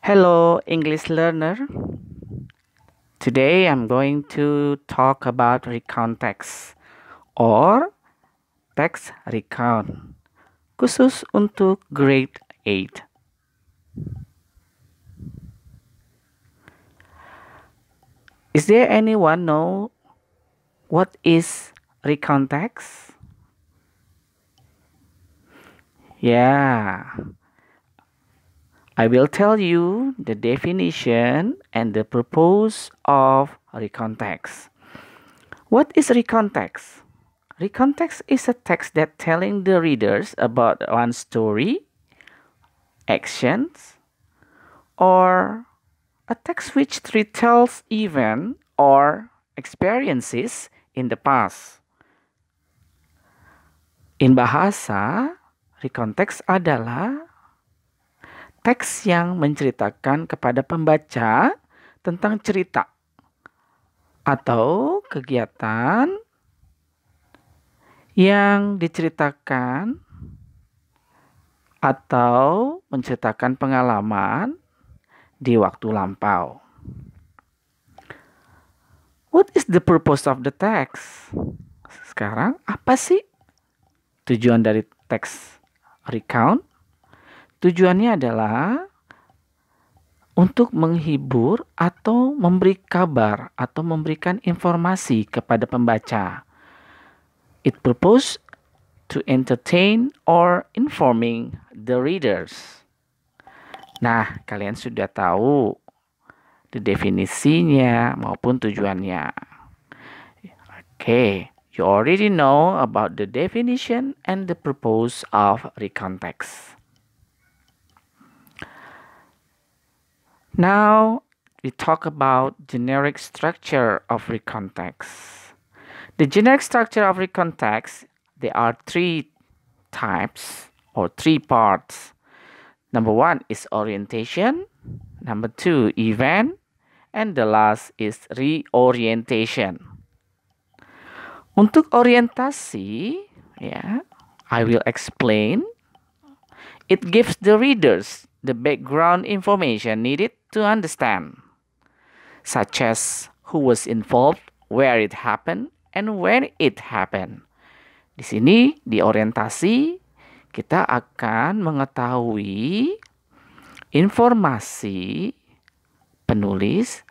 Hello, English learner. Today I'm going to talk about recount text or text recount khusus untuk grade 8. Is there anyone know what is recount text? Yeah, I will tell you the definition and the purpose of recount text. What is recount text? Recount text is a text that telling the readers about one story, actions, or a text which retells event or experiences in the past. In bahasa, recount text adalah teks yang menceritakan kepada pembaca tentang cerita atau kegiatan yang diceritakan atau menceritakan pengalaman di waktu lampau. What is the purpose of the text? Sekarang apa sih tujuan dari teks recount? Tujuannya adalah untuk menghibur atau memberi kabar atau memberikan informasi kepada pembaca. It purpose to entertain or informing the readers. Nah, kalian sudah tahu definisinya maupun tujuannya. Okay, you already know about the definition and the purpose of recount text. Now, we talk about generic structure of recount text. The generic structure of recount text, there are three types or three parts. Number one is orientation, number two event, and the last is reorientation. Untuk orientasi, I will explain. It gives the readers the background information needed to understand, such as who was involved, where it happened, and when it happened. Di sini, di orientasi, kita akan mengetahui informasi penulis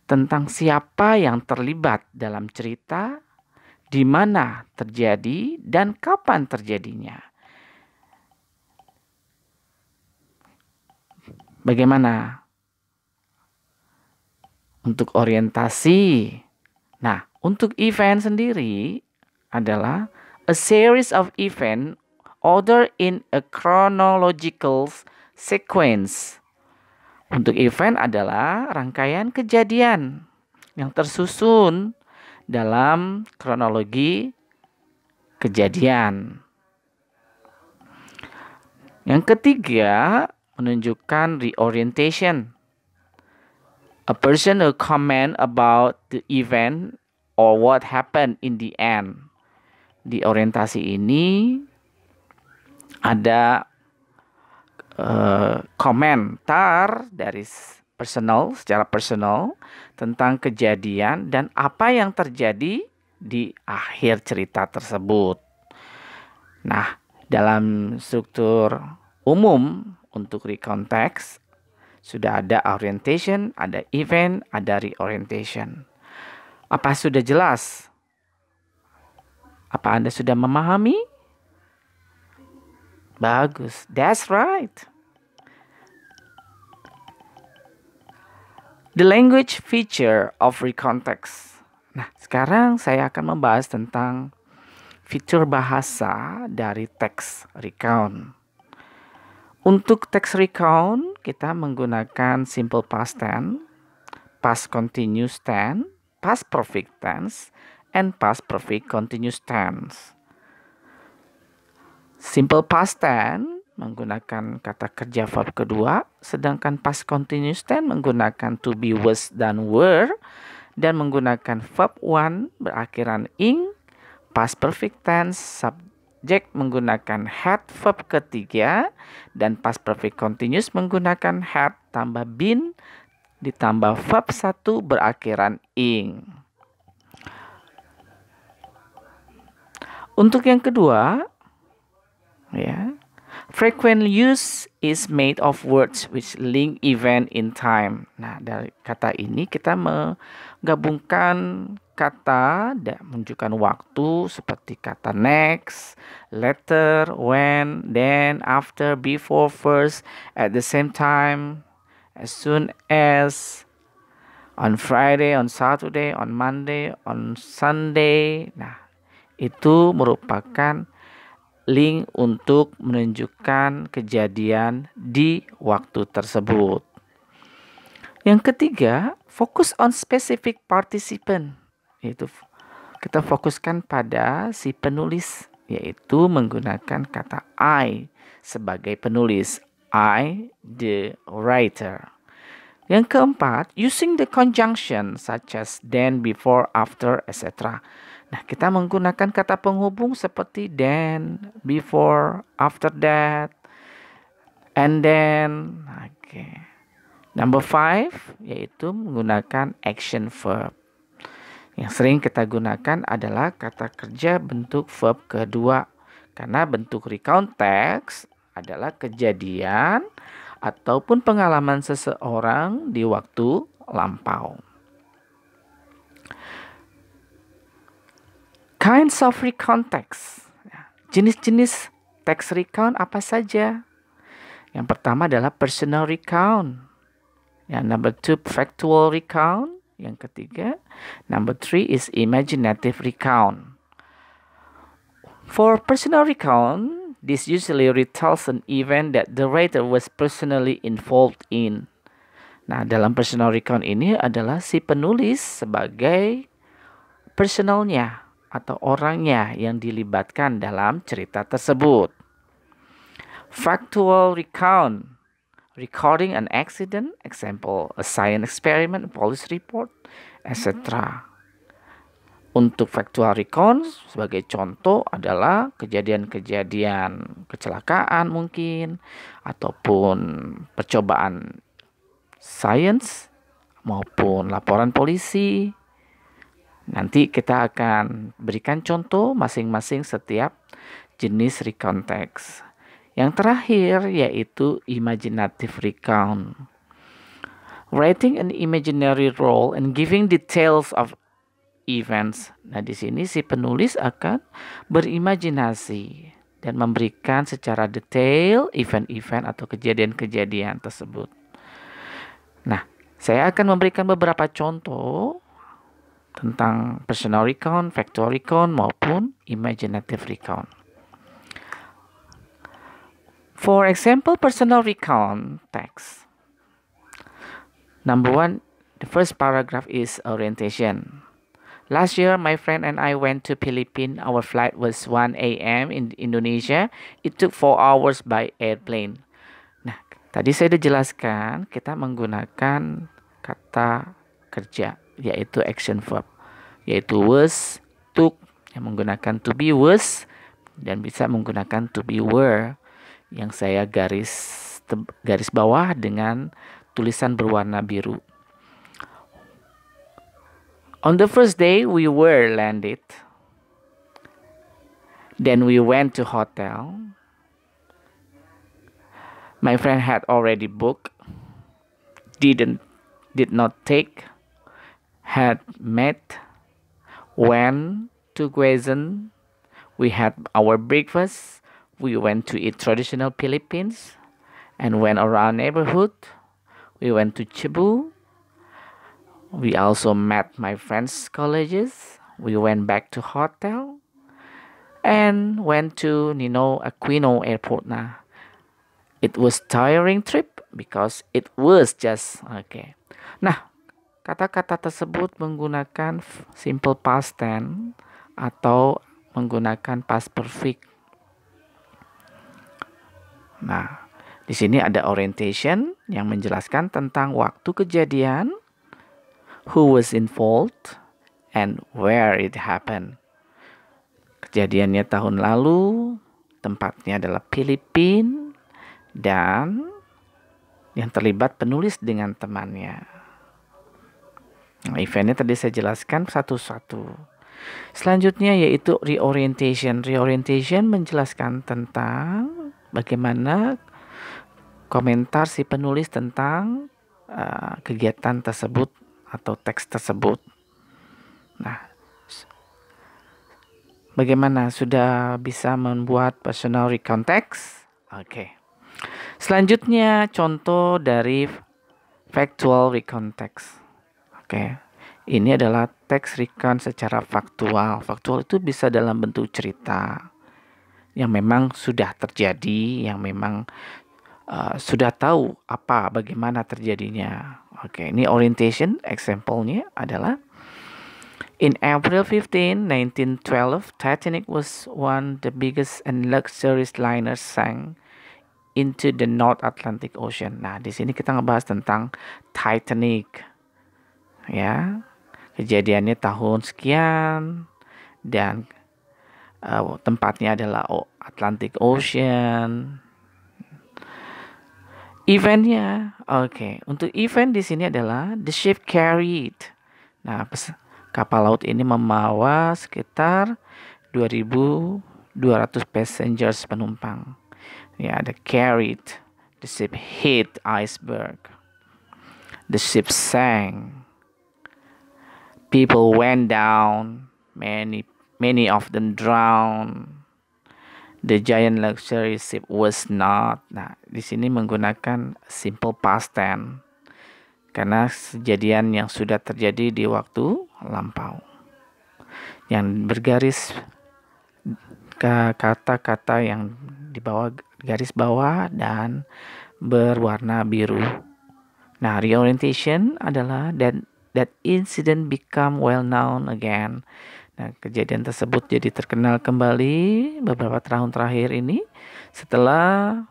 tentang siapa yang terlibat dalam cerita, di mana terjadi, dan kapan terjadinya. Bagaimana untuk orientasi? Nah, untuk event sendiri adalah a series of event ordered in a chronological sequence. Untuk event adalah rangkaian kejadian yang tersusun dalam kronologi kejadian. Yang ketiga, menunjukkan reorientation. A person will comment about the event or what happened in the end. Di orientasi ini ada komentar dari secara personal tentang kejadian dan apa yang terjadi di akhir cerita tersebut. Nah, dalam struktur umum untuk recount text sudah ada orientation, ada event, ada reorientation. Apa sudah jelas? Apa Anda sudah memahami? Bagus, that's right. The language feature of recount text. Nah, sekarang saya akan membahas tentang fitur bahasa dari teks recount. Untuk teks recount, kita menggunakan simple past tense, past continuous tense, past perfect tense, and past perfect continuous tense. Simple past tense menggunakan kata kerja verb kedua, sedangkan past continuous tense menggunakan to be, was, dan were, dan menggunakan verb one berakhiran ing, past perfect tense subjek menggunakan had verb ketiga, dan past perfect continuous menggunakan had tambah been ditambah verb 1 berakhiran ing. Untuk yang kedua, ya, frequent use is made of words which link event in time. Nah, dari kata ini kita menggabungkan kata dan menunjukkan waktu seperti kata next, later, when, then, after, before, first, at the same time, as soon as, on Friday, on Saturday, on Monday, on Sunday. Nah, itu merupakan link untuk menunjukkan kejadian di waktu tersebut. Yang ketiga, focus on specific participant. Yaitu kita fokuskan pada si penulis, yaitu menggunakan kata I sebagai penulis. I, the writer. Yang keempat, using the conjunction such as then, before, after, etc. Nah, kita menggunakan kata penghubung seperti then, before, after that, and then. Okay. Number 5 yaitu menggunakan action verb. Yang sering kita gunakan adalah kata kerja bentuk verb kedua. Karena bentuk recount text adalah kejadian ataupun pengalaman seseorang di waktu lampau. Kinds of recount text. Jenis-jenis text recount apa saja? Yang pertama adalah personal recount. Yang number 2, factual recount. Yang ketiga, number 3 is imaginative recount. For personal recount, this usually retells an event that the writer was personally involved in. Nah, dalam personal recount ini adalah si penulis sebagai personalnya atau orangnya yang dilibatkan dalam cerita tersebut. Factual recount, recording an accident, example, a science experiment, a police report, etc. Untuk factual recount sebagai contoh adalah kejadian-kejadian kecelakaan mungkin, ataupun percobaan sains maupun laporan polisi. Nanti kita akan berikan contoh masing-masing setiap jenis recount text. Yang terakhir yaitu imaginative recount. Writing an imaginary role and giving details of events. Nah, di sini si penulis akan berimajinasi dan memberikan secara detail event-event atau kejadian-kejadian tersebut. Nah, saya akan memberikan beberapa contoh tentang personal recount, factual recount, maupun imaginative recount. For example, personal recount text. Number 1, the first paragraph is orientation. Last year, my friend and I went to Philippines. Our flight was 1 a.m. in Indonesia. It took 4 hours by airplane. Nah, tadi saya sudah jelaskan kita menggunakan kata kerja, yaitu action verb, yaitu was, took, yang menggunakan to be was, dan bisa menggunakan to be were, yang saya garis bawah dengan tulisan berwarna biru. On the first day, we were landed. Then we went to hotel. My friend had already booked. Did not take. Had met. Went to Quezon. We had our breakfast. We went to eat traditional Philippines and went around neighborhood. We went to Cebu. We also met my friends' colleges. We went back to hotel and went to Ninoy Aquino Airport. Nah, it was tiring trip because it was just okay. Nah, kata-kata tersebut menggunakan simple past tense atau menggunakan past perfect. Nah, di sini ada orientation yang menjelaskan tentang waktu kejadian, who was involved, and where it happened. Kejadiannya tahun lalu, tempatnya adalah Filipina, dan yang terlibat penulis dengan temannya. Nah, eventnya tadi saya jelaskan satu-satu. Selanjutnya yaitu reorientation. Reorientation menjelaskan tentang bagaimana komentar si penulis tentang kegiatan tersebut atau teks tersebut. Nah, bagaimana sudah bisa membuat personal recount text? Oke. Selanjutnya contoh dari factual recount text. Oke. Ini adalah teks recount secara faktual. Faktual itu bisa dalam bentuk cerita yang memang sudah terjadi, yang memang sudah tahu bagaimana terjadinya. Oke, ini orientation. Example-nya adalah in April 15, 1912, Titanic was one of the biggest and luxurious liners sank into the North Atlantic Ocean. Nah, di sini kita ngebahas tentang Titanic. Ya. Kejadiannya tahun sekian dan tempatnya adalah Atlantic Ocean. Eventnya, oke. Untuk event di sini adalah the ship carried. Nah, kapal laut ini membawa sekitar 2.200 passengers penumpang. Ya, ada carried. The ship hit iceberg. The ship sank. People went down, many of them drowned. The giant luxury ship was not. Nah, di sini menggunakan simple past tense karena kejadian yang sudah terjadi di waktu lampau. Yang bergaris kata-kata yang di bawah garis bawah dan berwarna biru. Nah, reorientation adalah that incident become well known again. Nah, kejadian tersebut jadi terkenal kembali beberapa tahun terakhir ini setelah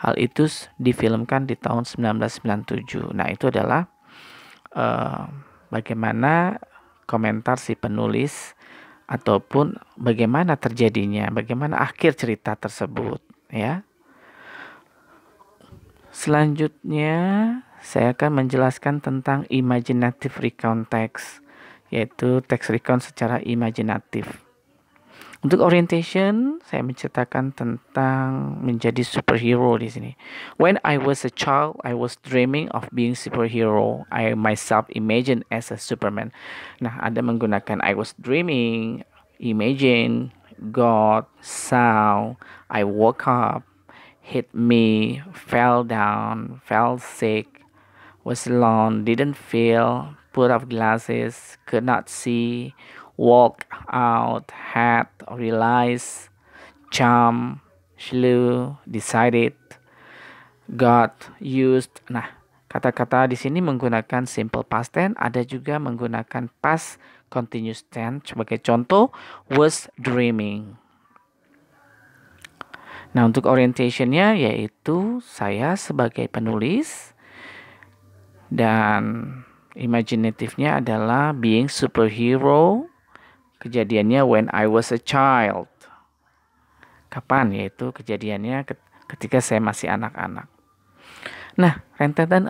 hal itu difilmkan di tahun 1997. Nah, itu adalah bagaimana komentar si penulis ataupun bagaimana terjadinya, bagaimana akhir cerita tersebut, ya. Selanjutnya saya akan menjelaskan tentang imaginative recount text, yaitu teks recount secara imajinatif. Untuk orientation, saya menceritakan tentang menjadi superhero di sini. When I was a child, I was dreaming of being superhero. I myself imagined as a Superman. Nah, ada menggunakan I was dreaming, imagine, God, saw, I woke up, hit me, fell down, fell sick, was alone, didn't feel, put off glasses, could not see, walk out, had, realized, jump, slew, decided, got, used. Nah, kata-kata di sini menggunakan simple past tense, ada juga menggunakan past continuous tense. Sebagai contoh, was dreaming. Nah, untuk orientationnya yaitu saya sebagai penulis dan imaginatifnya adalah being superhero. Kejadiannya when I was a child. Kapan? Yaitu kejadiannya ketika saya masih anak-anak. Nah, rentetan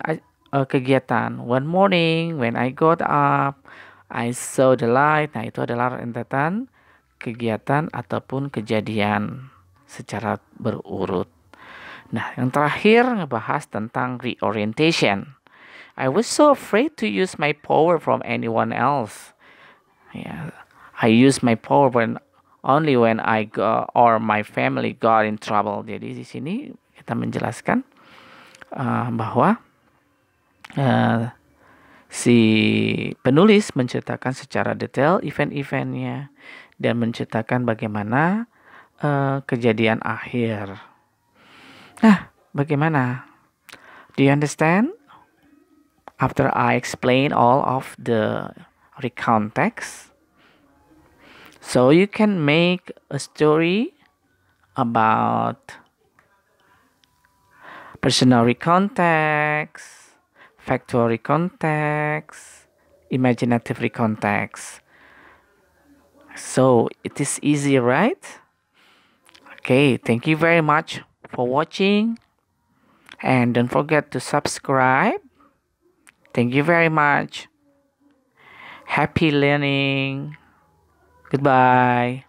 kegiatan. One morning when I got up, I saw the light. Nah, itu adalah rentetan kegiatan ataupun kejadian secara berurut. Nah, yang terakhir ngebahas tentang reorientation. I was so afraid to use my power from anyone else. Yeah, I use my power only when I got or my family got in trouble. Jadi di sini kita menjelaskan bahwa si penulis menceritakan secara detail event-eventnya dan menceritakan bagaimana kejadian akhir. Nah, bagaimana? Do you understand? After I explain all of the recount text, so you can make a story about personal recount text, factual recount text, imaginative recount text. So it is easy, right? Okay, thank you very much for watching, and don't forget to subscribe. Thank you very much. Happy learning. Goodbye.